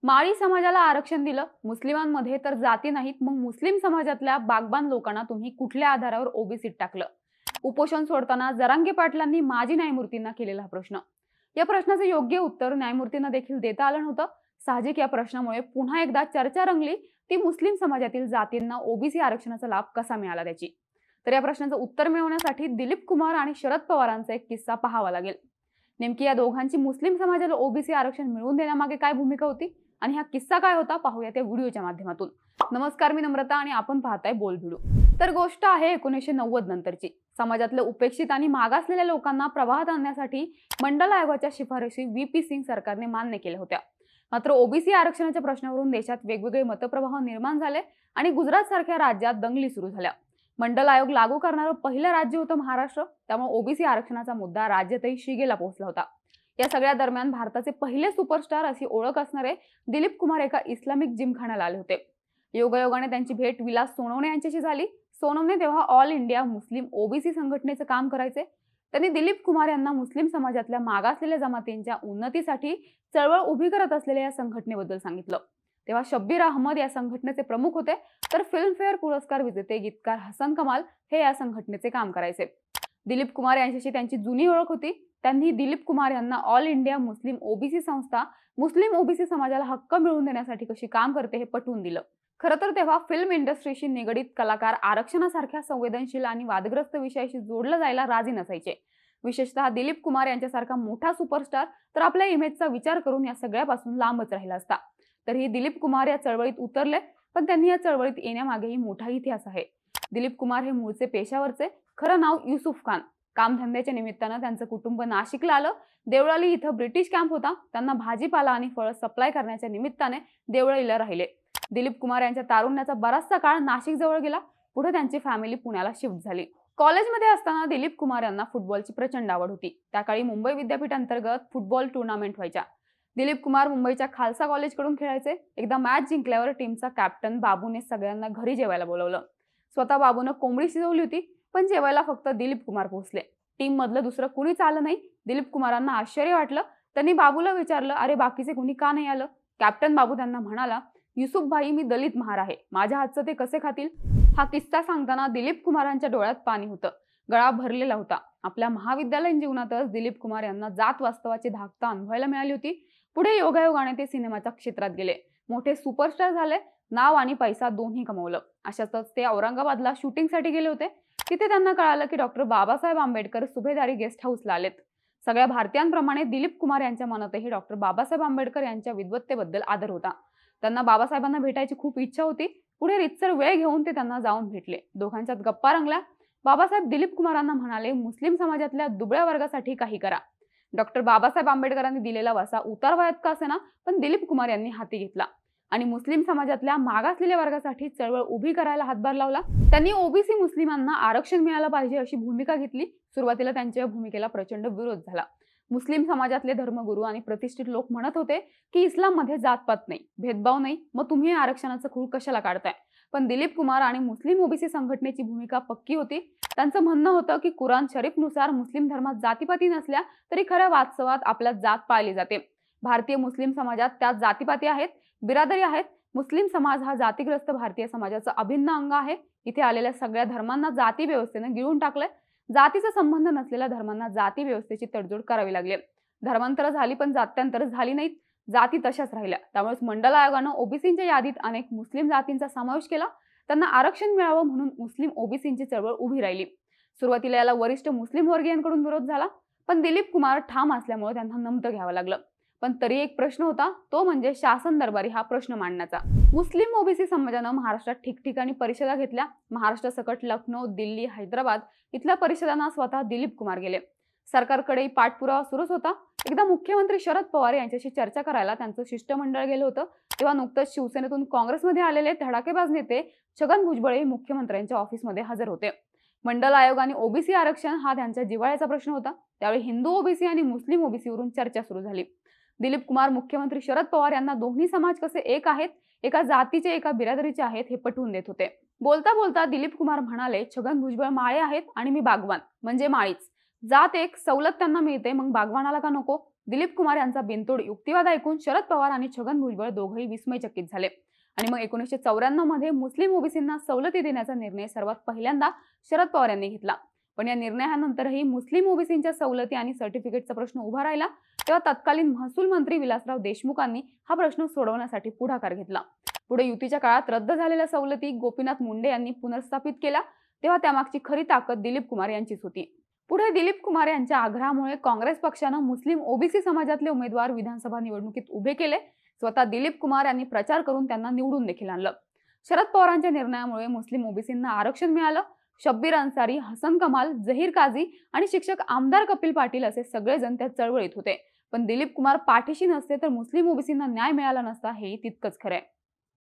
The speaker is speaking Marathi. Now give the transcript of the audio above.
माळी समाजाला आरक्षण दिलं, मुस्लिमांमध्ये तर जाती नाहीत, मग मुस्लिम समाजातल्या बागबान लोकांना तुम्ही कुठल्या आधारावर ओबीसीत टाकलं? उपोषण सोडताना जरांगे पाटलांनी माजी न्यायमूर्तींना केलेला प्रश्न. या प्रश्नाचं योग्य उत्तर न्यायमूर्तींना देखील देता आलं नव्हतं. साहजिक या प्रश्नामुळे पुन्हा एकदा चर्चा रंगली, ती मुस्लिम समाजातील जातींना ओबीसी आरक्षणाचा लाभ कसा मिळाला त्याची. तर या प्रश्नाचं उत्तर मिळवण्यासाठी दिलीप कुमार आणि शरद पवारांचा एक किस्सा पाहावा लागेल. नेमकी या दोघांची मुस्लिम समाजाला ओबीसी आरक्षण मिळवून देण्यामागे काय भूमिका होती आणि हा किस्सा काय होता पाहूया त्या व्हिडिओच्या माध्यमातून. नमस्कार, मी नम्रता आणि आपण पाहताय बोल व्हिडिओ. तर गोष्ट आहे 1990 नंतरची. समाजातल्या उपेक्षित आणि मागासलेल्या लोकांना प्रवाहात आणण्यासाठी मंडल आयोगाच्या शिफारशी व्ही.पी. सिंग सरकारने मान्य केल्या होत्या. मात्र ओबीसी आरक्षणाच्या प्रश्नावरून देशात वेगवेगळे मतप्रवाह निर्माण झाले आणि गुजरात सारख्या राज्यात दंगली सुरू झाल्या. मंडल आयोग लागू करणारं पहिलं राज्य होतं महाराष्ट्र, त्यामुळे ओबीसी आरक्षणाचा मुद्दा राज्यातही शिगेला पोहोचला होता. या सगळ्या दरम्यान भारताचे पहिले सुपरस्टार अशी ओळख असणारे दिलीप कुमार एका इस्लामिक जिमखान्याला आले होते. योगायोगाने त्यांची भेट विलास सोनवणे यांच्याशी झाली. सोनवणे तेव्हा ऑल इंडिया मुस्लिम ओबीसी संघटनेचं काम करायचे. त्यांनी दिलीप कुमार यांना मुस्लिम समाजातल्या मागासलेल्या जमातींच्या उन्नतीसाठी चळवळ उभी करत असलेल्या या संघटनेबद्दल सांगितलं. तेव्हा शब्बीर अहमद या संघटनेचे प्रमुख होते, तर फिल्मफेअर पुरस्कार विजेते गीतकार हसन कमाल हे या संघटनेचे काम करायचे. दिलीप कुमार यांच्याशी त्यांची जुनी ओळख होती. त्यांनी दिलीप कुमार यांना ऑल इंडिया मुस्लिम ओबीसी संस्था मुस्लिम ओबीसी समाजाला हक्क मिळवून देण्यासाठी कशी काम करते हे पटवून दिलं. खरं तर तेव्हा फिल्म इंडस्ट्रीशी निगडीत कलाकार आरक्षणासारख्या संवेदनशील आणि वादग्रस्त विषयाशी जोडलं जायला राजी नसायचे. विशेषतः दिलीप कुमार यांच्यासारखा मोठा सुपरस्टार तर आपल्या इमेजचा विचार करून या सगळ्यापासून लांबच राहिला असता. तरीही दिलीप कुमार या चळवळीत उतरले, पण त्यांनी या चळवळीत येण्यामागेही मोठा इतिहास आहे. दिलीप कुमार हे मूळचे पेशावरचे. खरं नाव युसुफ खान. कामधंद्याच्या निमित्तानं त्यांचं कुटुंब नाशिकला आलं. देवळाली इथं ब्रिटिश कॅम्प होता. त्यांना भाजीपाला आणि फळं सप्लाय करण्याच्या निमित्ताने देवळालीला राहिले. दिलीप कुमार यांच्या तारुण्याचा बराचसा काळ नाशिक जवळ गेला. पुढे त्यांची फॅमिली पुण्याला शिफ्ट झाली. कॉलेजमध्ये असताना दिलीप कुमार यांना फुटबॉलची प्रचंड आवड होती. त्या काळी मुंबई विद्यापीठ अंतर्गत फुटबॉल टुर्नामेंट व्हायच्या. दिलीप कुमार मुंबईच्या खालसा कॉलेजकडून खेळायचे. एकदा मॅच जिंकल्यावर टीमचा कॅप्टन बाबूने सगळ्यांना घरी जेवायला बोलवलं. स्वतः बाबूनं कोंबडी शिजवली होती, पण जेवायला फक्त दिलीप कुमार पोहोचले. टीम मधलं दुसरं कुणीच आलं नाही. दिलीप कुमारांना आश्चर्य वाटलं. त्यांनी बाबूला विचारलं, अरे बाकीचे कुणी का नाही आलं? कॅप्टन बाबू त्यांना म्हणाला, युसुफ भाई, मी दलित महार आहे, माझ्या हातचं ते कसे खातील? हा किस्सा सांगताना दिलीप कुमारांच्या डोळ्यात पाणी होतं. गळा भरलेला होता. आपल्या महाविद्यालयीन जीवनातच दिलीप कुमार यांना जात वास्तवाची धाकता अनुभवायला मिळाली होती. पुढे योगायोगाने ते सिनेमाच्या क्षेत्रात गेले. मोठे सुपरस्टार झाले. नाव आणि पैसा दोन्ही कमवलं. अशातच ते औरंगाबादला शूटिंगसाठी गेले होते. तिथे त्यांना कळालं की डॉक्टर बाबासाहेब आंबेडकर सुभेदारी गेस्ट हाऊसला आलेत. सगळ्या भारतीयांप्रमाणे दिलीप कुमार यांच्या मनातही डॉक्टर बाबासाहेब आंबेडकर यांच्या विद्वत्तेबद्दल आदर होता. त्यांना बाबासाहेबांना भेटायची खूप इच्छा होती. पुढे रितसर वेळ घेऊन ते त्यांना जाऊन भेटले. दोघांच्यात गप्पा रंगल्या. बाबासाहेब दिलीप कुमारांना म्हणाले, मुस्लिम समाजातल्या दुबळ्या वर्गासाठी काही करा. डॉक्टर बाबासाहेब आंबेडकरांनी दिलेला वसा उतारवयात का असेना, पण दिलीप कुमार यांनी हाती घेतला आणि मुस्लिम समाजातल्या मागासलेल्या वर्गासाठी चळवळ उभी करायला हातभार लावला. त्यांनी ओबीसी मुस्लिमांना आरक्षण मिळालं पाहिजे अशी भूमिका घेतली. सुरुवातीला त्यांच्या भूमिकेला प्रचंड विरोध झाला. मुस्लिम समाजातले धर्मगुरू आणि प्रतिष्ठित लोक म्हणत होते की इस्लाममध्ये जातपात नाही, भेदभाव नाही, मग तुम्ही आरक्षणाचं खूळ कशाला काढताय? पण दिलीप कुमार आणि मुस्लिम ओबीसी संघटनेची भूमिका पक्की होती. त्यांचं म्हणणं होतं की कुराण शरीफनुसार मुस्लिम धर्मात जातीपाती नसल्या तरी खऱ्या वास्तवात आपल्यात जात पाळली जाते. भारतीय मुस्लिम समाजात त्यात जातीपाती आहेत, बिरादरी आहेत. मुस्लिम समाज हा जातीग्रस्त भारतीय समाजाचा अभिन्न अंग आहे. इथे आलेल्या सगळ्या धर्मांना जाती व्यवस्थेने गिळून टाकलंय. जातीचा संबंध नसलेल्या धर्मांना जाती व्यवस्थेची तडजोड करावी लागली. धर्मांतर झाली पण जात्यांतर झाली नाहीत. जाती तशाच राहिल्या. त्यामुळेच मंडल आयोगानं ओबीसींच्या यादीत अनेक मुस्लिम जातींचा समावेश केला. त्यांना आरक्षण मिळावं म्हणून मुस्लिम ओबीसींची चळवळ उभी राहिली. सुरुवातीला याला वरिष्ठ मुस्लिम वर्गीयांकडून विरोध झाला, पण दिलीप कुमार ठाम असल्यामुळे त्यांना नमतं घ्यावं लागलं. पण तरी एक प्रश्न होता, तो म्हणजे शासन दरबारी हा प्रश्न मांडण्याचा. मुस्लिम ओबीसी समाजानं महाराष्ट्रात ठिकठिकाणी परिषदा घेतल्या. महाराष्ट्रासकट लखनौ, दिल्ली, हैदराबाद इथल्या परिषदांना स्वतः दिलीप कुमार गेले. सरकारकडेही पाठपुरावा सुरूच होता. एकदा मुख्यमंत्री शरद पवार यांच्याशी चर्चा करायला त्यांचं शिष्टमंडळ गेलं होतं. तेव्हा नुकतंच शिवसेनेतून काँग्रेसमध्ये आलेले धडाकेबाज नेते छगन भुजबळ मुख्यमंत्र्यांच्या ऑफिसमध्ये हजर होते. मंडल आयोग आणि ओबीसी आरक्षण हा त्यांच्या जिव्हाळ्याचा प्रश्न होता. त्यावेळी हिंदू ओबीसी आणि मुस्लिम ओबीसीवरून चर्चा सुरू झाली. दिलीप कुमार मुख्यमंत्री शरद पवार यांना दोन्ही समाज कसे एक आहेत, एका जातीचे एका बिरादरीचे आहेत हे पटवून देत होते. बोलता बोलता दिलीप कुमार म्हणाले, छगन भुजबळ माळे आहेत आणि मी बागवान म्हणजे माळीच. जात एक, सवलत त्यांना मिळते, मग बागवानाला का नको? दिलीप कुमार यांचा बिनतोड युक्तिवाद ऐकून शरद पवार आणि छगन भुजबळ दोघंही विस्मयचकित झाले आणि मग 1994 मध्ये मुस्लिम ओबीसींना सवलती देण्याचा निर्णय सर्वात पहिल्यांदा शरद पवार यांनी घेतला. पण या निर्णयानंतरही मुस्लिम ओबीसींच्या सवलती आणि सर्टिफिकेटचा प्रश्न उभा राहिला. तेव्हा तत्कालीन महसूल मंत्री विलासराव देशमुखांनी हा प्रश्न सोडवण्यासाठी पुढाकार घेतला. पुढे युतीच्या काळात रद्द झालेल्या सवलती गोपीनाथ मुंडे यांनी पुनर्स्थापित केल्या. तेव्हा त्यामागची खरी ताकद दिलीप कुमार यांचीच होती. पुढे दिलीप कुमार यांच्या आग्रहामुळे काँग्रेस पक्षानं मुस्लिम ओबीसी समाजातले उमेदवार विधानसभा निवडणुकीत उभे केले. स्वतः दिलीप कुमार यांनी प्रचार करून त्यांना निवडून देखील आणलं. शरद पवारांच्या निर्णयामुळे मुस्लिम ओबीसींना आरक्षण मिळालं. शब्बीर अन्सारी, हसन कमाल, जहीर काझी आणि शिक्षक आमदार कपिल पाटील असे सगळेजण त्या चळवळीत होते. पण दिलीप कुमार पाठीशी नसते तर मुस्लिम ओबीसींना न्याय मिळाला नसता, हे तितकंच खरंय.